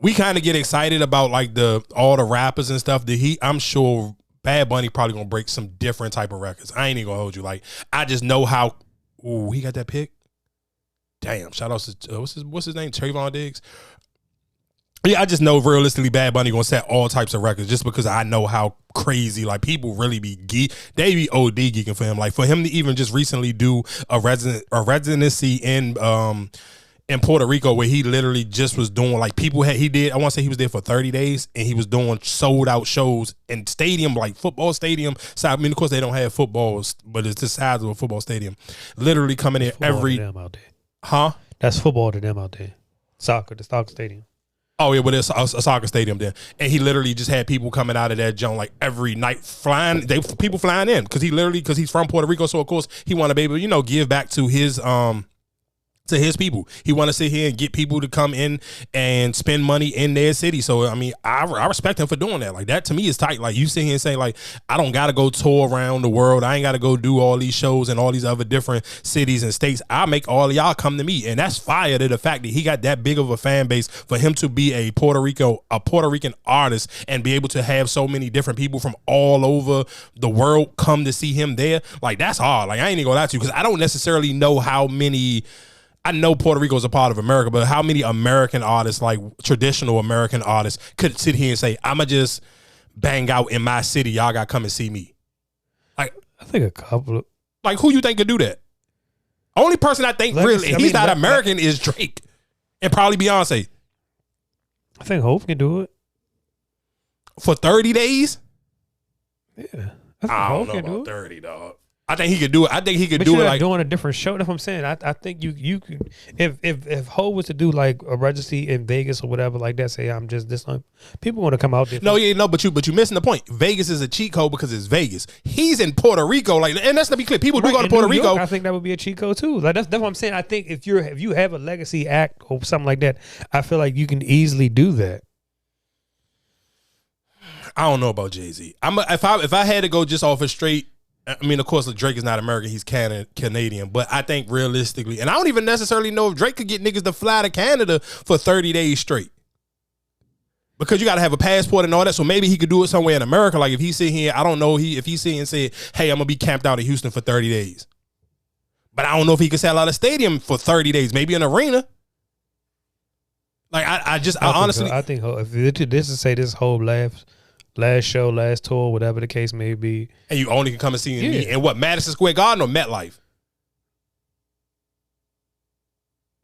we kind of get excited about like all the rappers and stuff that I'm sure Bad Bunny probably gonna break some different type of records. I ain't even gonna hold you. Like, I just know how. Ooh, he got that pick. Damn! Shout out to what's his name? Trayvon Diggs. Yeah, I just know realistically Bad Bunny gonna set all types of records just because I know how crazy like people really be they be OD geeking for him. Like for him to even just recently do a residency in Puerto Rico where he literally just was doing like I want to say he was there for 30 days and he was doing sold out shows in stadium, like football stadium. So I mean, of course they don't have footballs, but it's the size of a football stadium. Literally coming in every out there. Huh? That's football to them out there. The soccer stadium. Oh yeah, but it's a soccer stadium then, and he literally just had people coming out of that joint like every night people flying in because he's from Puerto Rico, so of course he want to be able to give back to his people. He want to sit here and get people to come in and spend money in their city. So I mean, I respect him for doing that. Like that to me is tight. Like you sit here and say like, I don't got to go tour around the world. I ain't got to go do all these shows in all these other different cities and states. I make all of y'all come to me, and that's fire to the fact that he got that big of a fan base for him to be a Puerto Rican artist and be able to have so many different people from all over the world come to see him there. Like that's hard. Like I ain't even gonna lie to you because I don't necessarily know how many. I know Puerto Rico is a part of America, but how many American artists, like traditional American artists, could sit here and say, I'ma just bang out in my city, y'all gotta come and see me? Like I think a couple of like who you think could do that? Only person I think he's not American is Drake. And probably Beyonce. I think Hope can do it. For 30 days? Yeah. I don't know about 30, dog. I think he could do it. I think he could do it like doing a different show. That's what I'm saying. I think you could if Ho was to do like a residency in Vegas or whatever like that. Say I'm just this. People want to come out there. But you missing the point. Vegas is a cheat code because it's Vegas. He's in Puerto Rico, like, and that's to be clear. People do go to Puerto Rico. I think that would be a cheat code too. Like that's what I'm saying. I think if you have a legacy act or something like that, I feel like you can easily do that. I don't know about Jay-Z. If I had to go just off a straight. I mean, of course, Drake is not American. He's Canadian. But I think realistically, and I don't even necessarily know if Drake could get niggas to fly to Canada for 30 days straight. Because you got to have a passport and all that. So maybe he could do it somewhere in America. Like if he sit here, I don't know if he sit here and said, hey, I'm going to be camped out in Houston for 30 days. But I don't know if he could sell out a stadium for 30 days. Maybe an arena. Like I honestly. I think if this is say this whole last show, last tour, whatever the case may be. And you only can come and see me in what, Madison Square Garden or MetLife?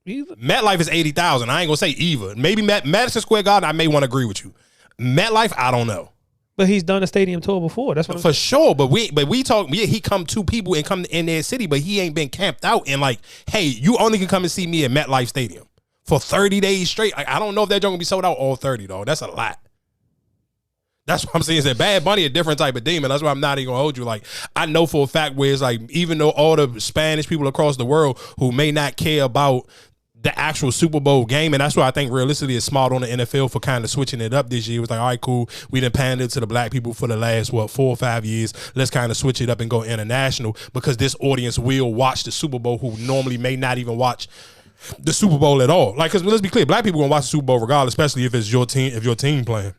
Either. MetLife is 80,000. I ain't gonna say either. Maybe Madison Square Garden, I may want to agree with you. MetLife, I don't know. But he's done a stadium tour before. That's what for sure. But we talk. Yeah, he come to people and come in their city, but he ain't been camped out and like, hey, you only can come and see me at MetLife Stadium for 30 days straight. I don't know if that joint gonna be sold out all 30 though. That's a lot. That's what I'm saying. Is that Bad Bunny a different type of demon? That's why I'm not even gonna hold you. Like I know for a fact where it's like even though all the Spanish people across the world who may not care about the actual Super Bowl game, and that's why I think realistically it's smart on the NFL for kind of switching it up this year. It was like, all right, cool. We done pandered to the black people for the last 4 or 5 years. Let's kind of switch it up and go international because this audience will watch the Super Bowl who normally may not even watch the Super Bowl at all. Like, because let's be clear, black people gonna watch the Super Bowl regardless, especially if it's your team playing.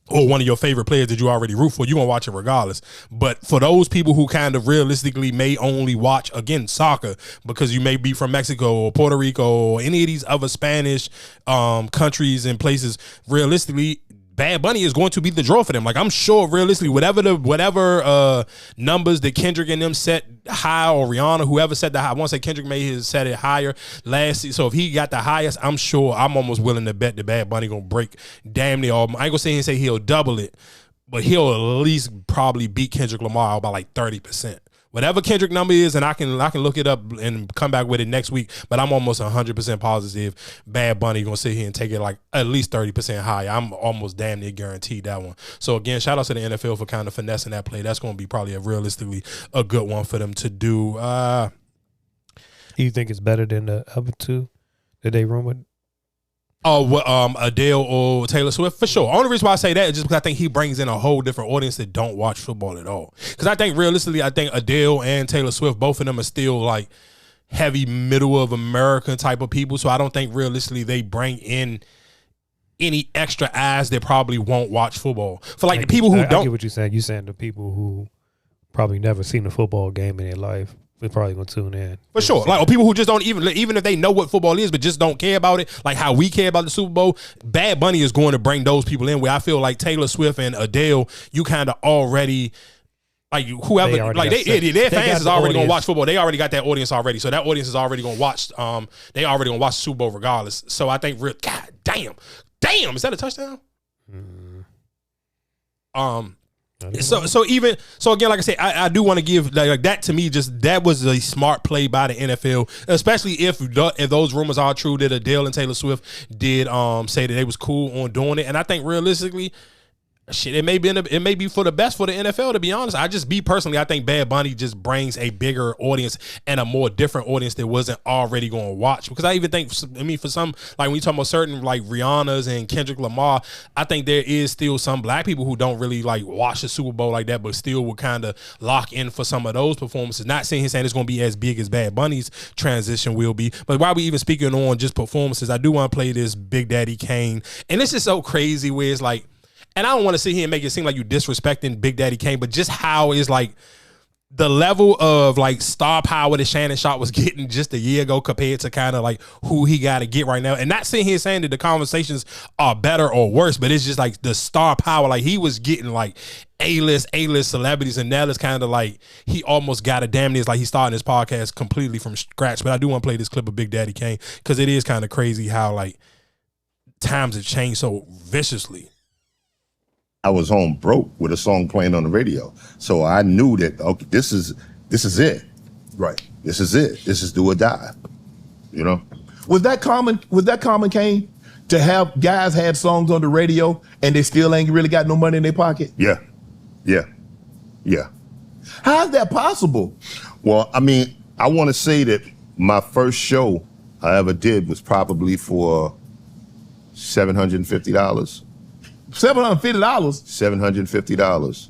Or one of your favorite players that you already root for, you're going to watch it regardless. But for those people who kind of realistically may only watch, again, soccer, because you may be from Mexico or Puerto Rico or any of these other Spanish countries and places, realistically, Bad Bunny is going to be the draw for them. Like, I'm sure, realistically, whatever numbers that Kendrick and them set high, or Rihanna, whoever set the high, I want to say Kendrick may have set it higher last season. So if he got the highest, I'm sure, I'm almost willing to bet that Bad Bunny going to break damn near all. I ain't going to say he'll double it, but he'll at least probably beat Kendrick Lamar by like 30%. Whatever Kendrick number is, and I can look it up and come back with it next week, but I'm almost 100% positive Bad Bunny going to sit here and take it like at least 30% higher. I'm almost damn near guaranteed that one. So again, shout out to the NFL for kind of finessing that play. That's going to be probably realistically a good one for them to do. Do you think it's better than the other two that they rumored? Adele or Taylor Swift, for sure. Only reason why I say that is just because I think he brings in a whole different audience that don't watch football at all. Because I think realistically, Adele and Taylor Swift, both of them are still like heavy middle of America type of people. So I don't think realistically they bring in any extra eyes that probably won't watch football. For like the people who I don't get what you're saying. You're saying the people who probably never seen a football game in their life, they're probably gonna tune in. For sure. Like, or people who just don't even if they know what football is, but just don't care about it, like how we care about the Super Bowl, Bad Bunny is going to bring those people in, where I feel like Taylor Swift and Adele, you kind of already, like whoever, like their fans is already gonna watch football. They already got that audience already. So that audience is already gonna watch, they already gonna watch the Super Bowl regardless. So I think, God damn, is that a touchdown? So again, like I said, I do want to give like that to me. Just that was a smart play by the NFL, especially if those rumors are true that Adele and Taylor Swift did say that they was cool on doing it. And I think realistically, shit, it may be for the best for the NFL, to be honest. I think Bad Bunny just brings a bigger audience and a more different audience that wasn't already going to watch. Because I even think, for some, like when you talk about certain like Rihanna's and Kendrick Lamar, I think there is still some black people who don't really like watch the Super Bowl like that, but still would kind of lock in for some of those performances. Not saying it's going to be as big as Bad Bunny's transition will be, but while we even speaking on just performances, I do want to play this Big Daddy Kane. And this is so crazy where it's like, and I don't want to sit here and make it seem like you disrespecting Big Daddy Kane, but just how is like the level of like star power that Shannon Sharp was getting just a year ago compared to kind of like who he got to get right now. And not sitting here saying that the conversations are better or worse, but it's just like the star power. Like he was getting like A-list celebrities, and now it's kind of like he almost got a damn near. It's like he's starting his podcast completely from scratch. But I do want to play this clip of Big Daddy Kane because it is kind of crazy how like times have changed so viciously. I was home broke with a song playing on the radio. So I knew that, okay, this is it. Right. This is it. This is do or die. You know? Was that common, Kane? To have guys had songs on the radio and they still ain't really got no money in their pocket? Yeah. How is that possible? Well, I mean, I want to say that my first show I ever did was probably for $750. $750? $750.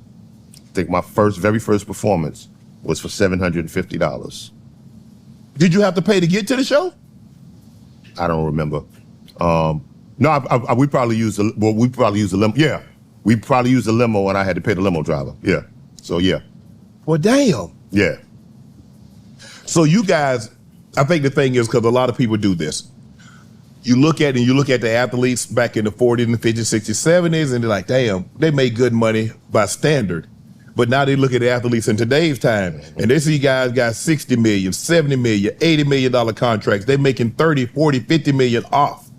I think my very first performance was for $750. Did you have to pay to get to the show? I don't remember. No, we probably used a limo. Yeah, we probably used a limo, and I had to pay the limo driver. Yeah. So yeah. Well, damn. Yeah. So you guys, I think the thing is, because a lot of people do this. You look at the athletes back in the 40s and the 50s, 60s, 70s, and they're like, damn, they made good money by standard. But now they look at the athletes in today's time, and they see guys got $60 million, $70 million, $80 million contracts. They're making $30, $40, $50 million off.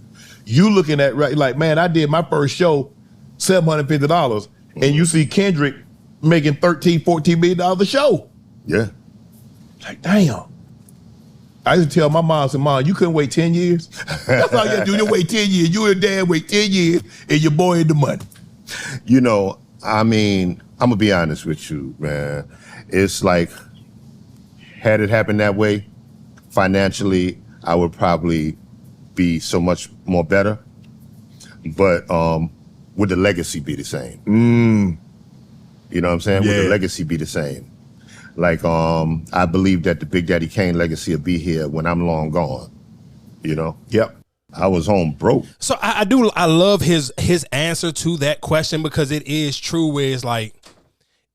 You looking at, right, like, man, I did my first show, $750, and you see Kendrick making $13, $14 million a show. Yeah. Like, damn. I used to tell my mom, I said, Mom, you couldn't wait 10 years? That's all you had to do, you wait 10 years. You and Dad wait 10 years, and your boy in the money. You know, I mean, I'm going to be honest with you, man. It's like, had it happened that way, financially, I would probably be so much more better. But would the legacy be the same? You know what I'm saying? Yeah. Would the legacy be the same? Like, I believe that the Big Daddy Kane legacy will be here when I'm long gone. You know? Yep. I was home broke. So I love his answer to that question, because it is true where it's like,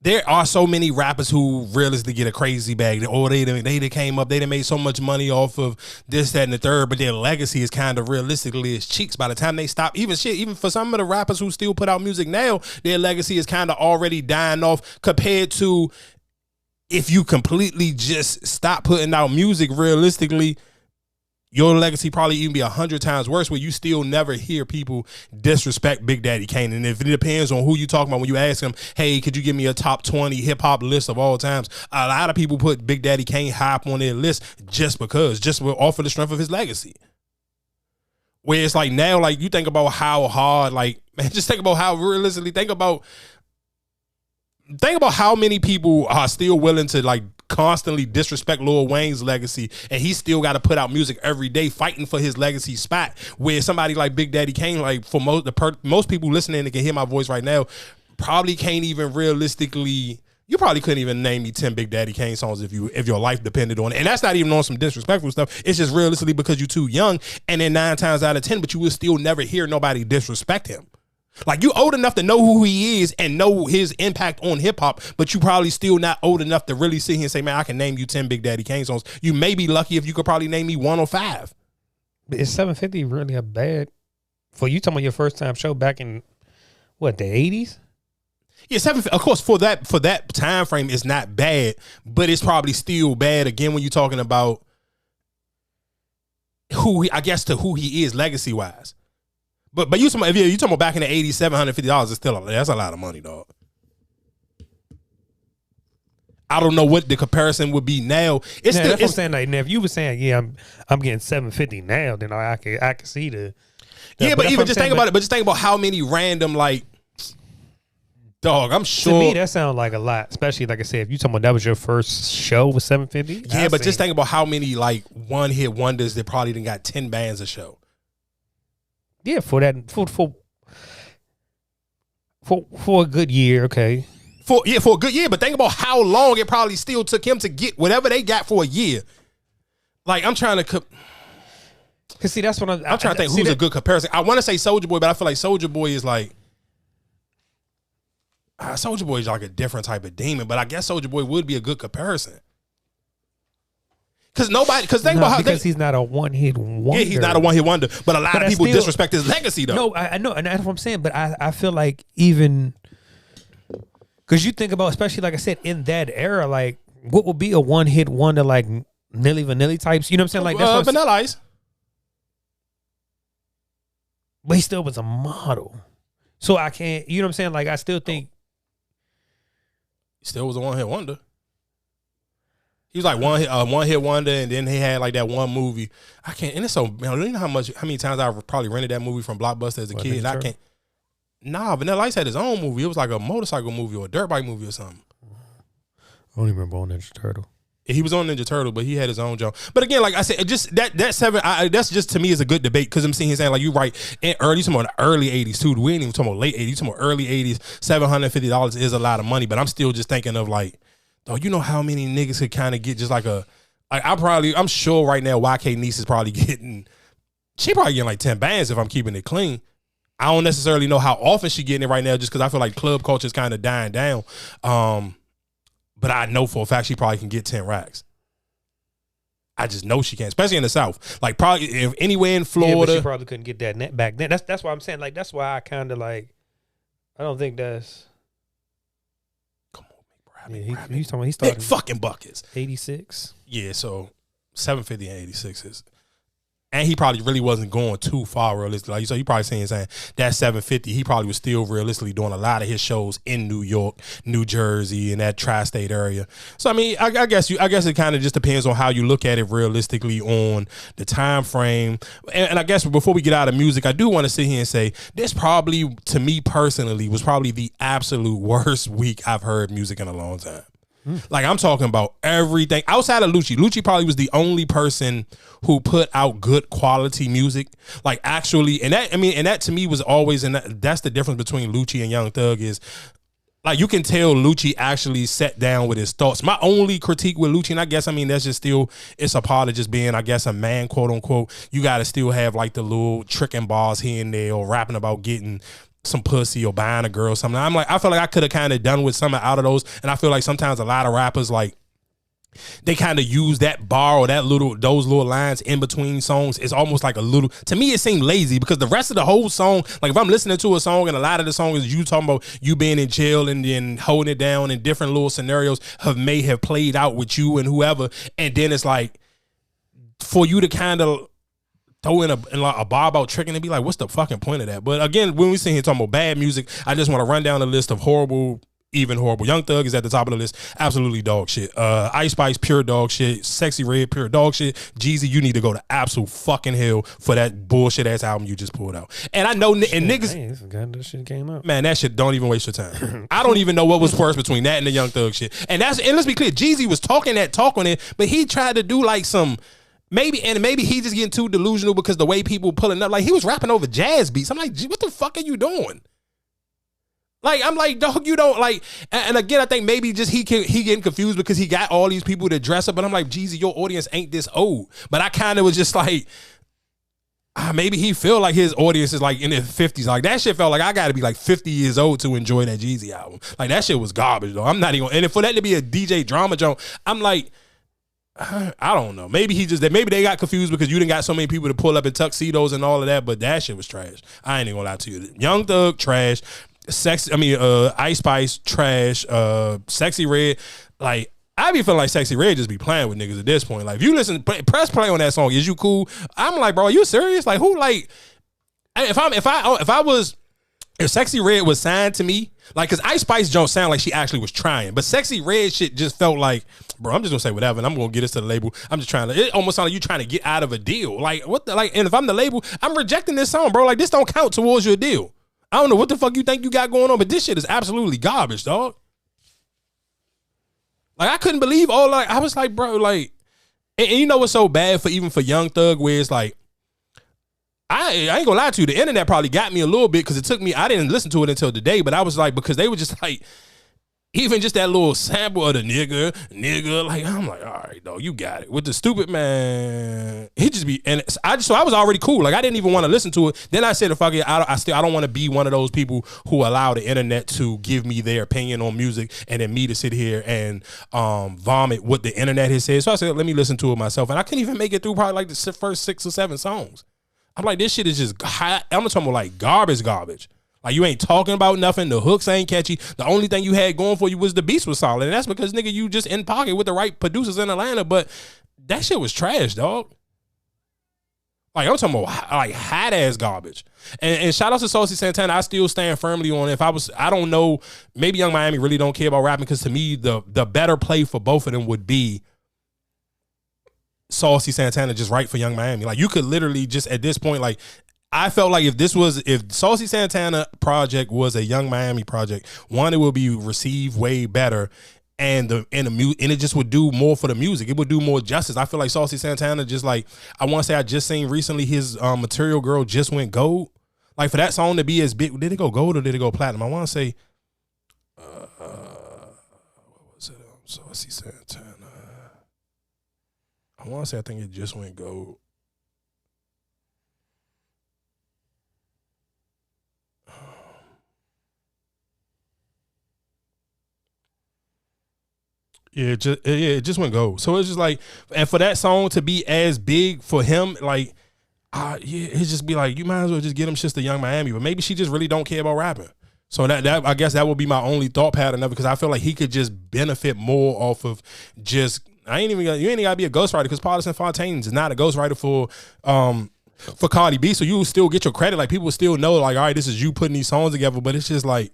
there are so many rappers who realistically get a crazy bag. Or they came up, they done made so much money off of this, that, and the third, but their legacy is kind of realistically as cheeks by the time they stop. Even for some of the rappers who still put out music now, their legacy is kind of already dying off compared to if you completely just stop putting out music. Realistically, your legacy probably even be 100 times worse, where you still never hear people disrespect Big Daddy Kane. And if it depends on who you talking about, when you ask them, hey, could you give me a top 20 hip hop list of all times? A lot of people put Big Daddy Kane high up on their list just off of the strength of his legacy. Where it's like now, like you think about how hard, like, man, just think about how realistically, think about how many people are still willing to like constantly disrespect Lil Wayne's legacy, and he still got to put out music every day fighting for his legacy spot, where somebody like Big Daddy Kane, like for most people listening that can hear my voice right now, probably can't even realistically You probably couldn't even name me 10 Big Daddy Kane songs if your life depended on it. And that's not even on some disrespectful stuff. It's just realistically because you're too young, and then 9 times out of 10, but you will still never hear nobody disrespect him. Like, you old enough to know who he is and know his impact on hip hop, but you probably still not old enough to really sit here and say, man, I can name you 10 Big Daddy Kane songs. You may be lucky if you could probably name me 1 or 5. But is 750 really a bad for you talking about your first time show back in what, the 80s? Yeah, 7. Of course, for that time frame, it's not bad, but it's probably still bad again when you're talking about who he is legacy wise. But you talking about back in the 80s, $750 is still that's a lot of money, dog. I don't know what the comparison would be now. That's what I'm saying. Like, now, if you were saying, yeah, I'm getting $750 now, then I can see the. Yeah, but even just think about it. But just think about how many random, like, dog, I'm sure. To me, that sounds like a lot. Especially, like I said, if you talking about that was your first show with $750. Yeah, but just think about how many, like, one-hit wonders that probably done got 10 bands a show. Yeah, for a good year, okay. For a good year, but think about how long it probably still took him to get whatever they got for a year. Like, I'm trying to... Cause see, that's what I'm trying to think who's a good comparison. I want to say Soulja Boy, but I feel like Soulja Boy is like... Soulja Boy is like a different type of demon, but I guess Soulja Boy would be a good comparison. Because he's not a one-hit wonder. Yeah, he's not a one-hit wonder, but a lot of people disrespect his legacy, though. No, I know, and that's what I'm saying. But I feel like even because you think about, especially like I said, in that era, like what would be a one-hit wonder, like Milli Vanilli types. You know what I'm saying? Like that's Vanilla Ice. But he still was a model, so I can't. You know what I'm saying? Like I still think he still was a one-hit wonder. He was like one hit wonder, and then he had like that one movie. I can't, and it's so, man, you know how many times I probably rented that movie from Blockbuster as a kid, and I can't. Nah, Vanilla Ice had his own movie. It was like a motorcycle movie or a dirt bike movie or something. I don't even remember on Ninja Turtle. He was on Ninja Turtle, but he had his own job. But again, like I said, just that 7. That's just to me is a good debate because I'm seeing him saying like you're right. In early, you talking about the early 80s too. We ain't even talking about late 80s. You talking about early 80s. $750 is a lot of money, but I'm still just thinking of like, oh, you know how many niggas could kind of get just like a. Like I'm sure right now YK Niece is probably getting. She probably getting like 10 bands if I'm keeping it clean. I don't necessarily know how often she getting it right now, just because I feel like club culture is kind of dying down. But I know for a fact she probably can get 10 racks. I just know she can, especially in the South. Like probably if anywhere in Florida. Yeah, but she probably couldn't get that net back then. That's why I'm saying, like, that's why I kind of like. I don't think that's. Come on, bro. Yeah, he's talking. He's starting big fucking buckets. 86. Yeah, so 750 and 86 is. And he probably really wasn't going too far realistically. Like, so you probably saying that 750, he probably was still realistically doing a lot of his shows in New York, New Jersey, and that tri-state area. So I mean, I guess it kind of just depends on how you look at it realistically on the time frame. And I guess before we get out of music, I do want to sit here and say this probably, to me personally, was probably the absolute worst week I've heard music in a long time. Like I'm talking about everything outside of Lucci. Lucci probably was the only person who put out good quality music. Like actually, and that to me was always, and that's the difference between Lucci and Young Thug is like you can tell Lucci actually sat down with his thoughts. My only critique with Lucci, and I guess that's just still, it's a part of just being, I guess, a man, quote unquote. You got to still have like the little tricking bars here and there or rapping about getting some pussy or buying a girl or something. I'm like, I feel like I could have kind of done with something out of those. And I feel like sometimes a lot of rappers, like, they kind of use that bar or those little lines in between songs. It's almost like a little, to me, it seemed lazy because the rest of the whole song, like if I'm listening to a song and a lot of the song is you talking about you being in jail and then holding it down and different little scenarios may have played out with you and whoever. And then it's like, for you to kind of throw in a bar about tricking and be like, what's the fucking point of that? But again, when we sit here talking about bad music, I just want to run down the list of horrible, even horrible. Young Thug is at the top of the list. Absolutely dog shit. Ice Spice, pure dog shit. Sexy Red, pure dog shit. Jeezy, you need to go to absolute fucking hell for that bullshit ass album you just pulled out. And I know, and niggas. Man, forgot that shit came out. Man, that shit, don't even waste your time. I don't even know what was worse between that and the Young Thug shit. And let's be clear, Jeezy was talking that talk on it, but he tried to do like some. Maybe he just getting too delusional because the way people pulling up, like he was rapping over jazz beats. I'm like, what the fuck are you doing? Like, I'm like, dog, you don't like, and again, I think maybe just he getting confused because he got all these people to dress up, but I'm like, Jeezy, your audience ain't this old. But I kind of was just like, maybe he feel like his audience is like in their 50s. Like, that shit felt like I got to be like 50 years old to enjoy that Jeezy album. Like, that shit was garbage, though. I'm not even, and for that to be a DJ drama joint, I'm like, I don't know. Maybe they got confused because you didn't got so many people to pull up in tuxedos and all of that, but that shit was trash. I ain't even gonna lie to you. Young Thug, trash. Ice Spice, trash. Sexy Red, like, I be feeling like Sexy Red just be playing with niggas at this point. Like, if you listen, press play on that song. Is you cool? I'm like, bro, are you serious? Like, who like? If Sexy Red was signed to me, like, cause Ice Spice don't sound like she actually was trying, but Sexy Red shit just felt like, bro, I'm just gonna say whatever, and I'm gonna get this to the label. I'm just trying to. It almost sounded like you trying to get out of a deal. Like, what the like? And if I'm the label, I'm rejecting this song, bro. Like, this don't count towards your deal. I don't know what the fuck you think you got going on, but this shit is absolutely garbage, dog. Like, I couldn't believe all, like, I was like, bro, like, and you know what's so bad for even for Young Thug, where it's like, I ain't gonna lie to you, the internet probably got me a little bit because it took me, I didn't listen to it until today, but I was like, because they were just like, even just that little sample of the nigga, like, I'm like, all right, dog, you got it. With the stupid man, he just be, and so I was already cool. Like, I didn't even want to listen to it. Then I said, fuck it, I don't want to be one of those people who allow the internet to give me their opinion on music and then me to sit here and vomit what the internet has said. So I said, let me listen to it myself. And I couldn't even make it through probably like the first 6 or 7 songs. I'm like, this shit is just hot. I'm talking about like garbage. Like, you ain't talking about nothing. The hooks ain't catchy. The only thing you had going for you was the beats was solid. And that's because, nigga, you just in pocket with the right producers in Atlanta. But that shit was trash, dog. Like, I'm talking about like hot ass garbage. And shout out to Saucy Santana. I still stand firmly on it. I don't know, maybe Young Miami really don't care about rapping, because to me, the better play for both of them would be Saucy Santana just write for Young Miami. Like, you could literally just at this point, like, I felt like if Saucy Santana project was a Young Miami project, one, it would be received way better, and it just would do more for the music. It would do more justice. I feel like Saucy Santana just like, I want to say I just seen recently his Material Girl just went gold. Like, for that song to be as big, did it go gold or did it go platinum? I want to say, what was it? Saucy Santana. I want to say I think it just went gold. Yeah, it just went gold. So it's just like, and for that song to be as big for him, like, it just be like, you might as well just get him just a Young Miami. But maybe she just really don't care about rapping. So that I guess that would be my only thought pattern of it, because I feel like he could just benefit more off of just, you ain't gotta be a ghostwriter, because Partisan Fontaine is not a ghostwriter for Cardi B. So you will still get your credit. Like, people still know, like, all right, this is you putting these songs together. But it's just like,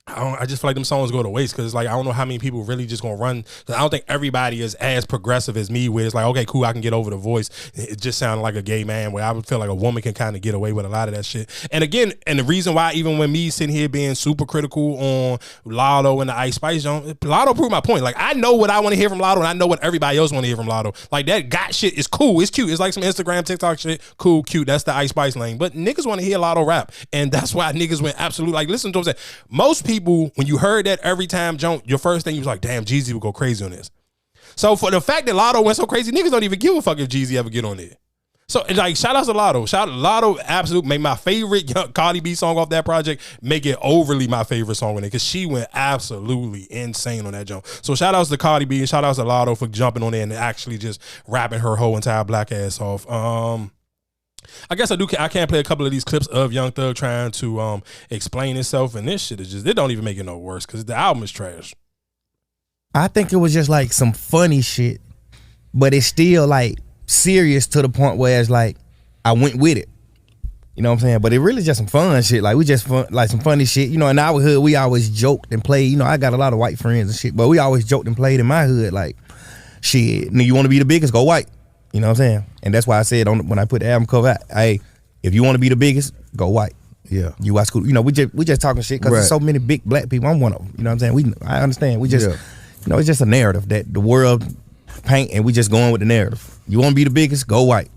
I just feel like them songs go to waste, because it's like, I don't know how many people really just gonna run, because I don't think everybody is as progressive as me, where it's like, okay, cool, I can get over the voice. It just sounded like a gay man, where I would feel like a woman can kind of get away with a lot of that shit. And again, and the reason why, even when me sitting here being super critical on Lotto and the Ice Spice joint, Lotto proved my point. Like, I know what I want to hear from Lotto, and I know what everybody else want to hear from Lotto. Like, that got shit is cool, it's cute, it's like some Instagram, TikTok shit, cool, cute, that's the Ice Spice lane. But niggas want to hear Lotto rap, and that's why niggas went absolute, like, listen to what I'm saying. Most people, when you heard that every time jump, your first thing you was like, damn, Jeezy would go crazy on this. So for the fact that Lotto went so crazy, niggas don't even give a fuck if Jeezy ever get on there. So, like, shout out to Lotto. Shout out to Lotto, absolute, make my favorite Cardi B song off that project, make it overly my favorite song on it, because she went absolutely insane on that jump. So shout outs to Cardi B and shout outs to Lotto for jumping on there and actually just rapping her whole entire black ass off. I guess I can play a couple of these clips of Young Thug trying to explain himself, and this shit is just, it don't even make it no worse, because the album is trash. I think it was just like some funny shit, but it's still like serious to the point where it's like, I went with it. You know what I'm saying? But it really just some fun shit. Like, we just like some funny shit. You know, in our hood, we always joked and played. You know, I got a lot of white friends and shit, but we always joked and played in my hood like, shit, you want to be the biggest, go white. You know what I'm saying? And that's why I said when I put the album cover out, hey, if you want to be the biggest, go white. Yeah. You watch school. You know, we just talking shit because there's so many big black people. I'm one of them. You know what I'm saying? I understand. We just, you know, it's just a narrative that the world paint, and we just going with the narrative. You want to be the biggest, go white.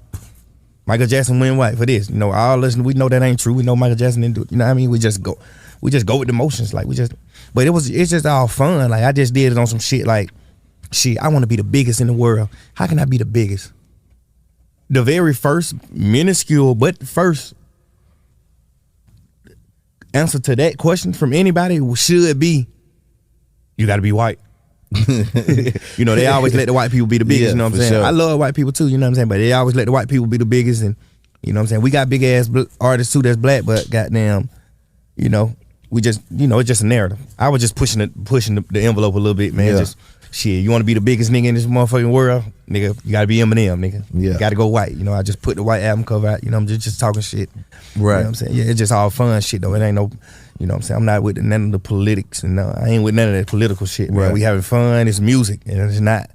Michael Jackson went white for this. You know, all listen, we know that ain't true. We know Michael Jackson didn't do it. You know what I mean? We just go with the motions. Like but it's just all fun. Like I just did it on some shit like, shit, I want to be the biggest in the world. How can I be the biggest? The very first minuscule, but first answer to that question from anybody should be, you got to be white. You know, they always let the white people be the biggest, you know what I'm saying? Sure. I love white people too, you know what I'm saying? But they always let the white people be the biggest, and you know what I'm saying? We got big ass artists too that's black, but goddamn, you know, we just, you know, it's just a narrative. I was just pushing the envelope a little bit, man. Just shit, you want to be the biggest nigga in this motherfucking world, nigga, you gotta be Eminem, nigga. You gotta go white. You know, I just put the white album cover out, you know, I'm just talking shit. Right. You know what I'm saying? Yeah, it's just all fun shit though. It ain't no, you know what I'm saying? I'm not with none of the politics, and I ain't with none of that political shit, man. Right. We having fun, it's music, and it's not,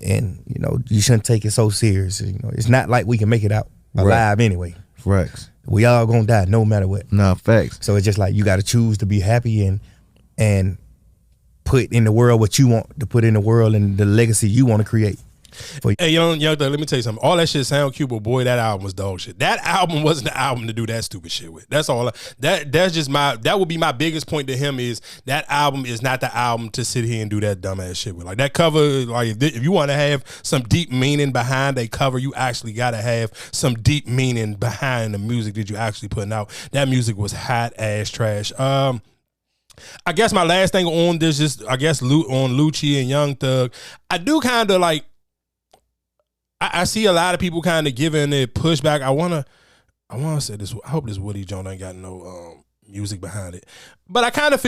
and you know, you shouldn't take it so serious. You know, it's not like we can make it out alive anyway. Facts. We all gonna die no matter what. No, facts. So it's just like you gotta choose to be happy and put in the world what you want to put in the world and the legacy you want to create. Hey, young thug, let me tell you something. All that shit sound cute, but boy, that album was dog shit. That album wasn't the album to do that stupid shit with. That's all. That's just that would be my biggest point to him is that album is not the album to sit here and do that dumbass shit with. Like that cover, like if you want to have some deep meaning behind a cover, you actually got to have some deep meaning behind the music that you actually putting out. That music was hot ass trash. I guess my last thing on this is, I guess, on Lucci and Young Thug. I do kind of like, I see a lot of people kind of giving it pushback. I wanna say this. I hope this Woody Jones ain't got no music behind it, but I kind of feel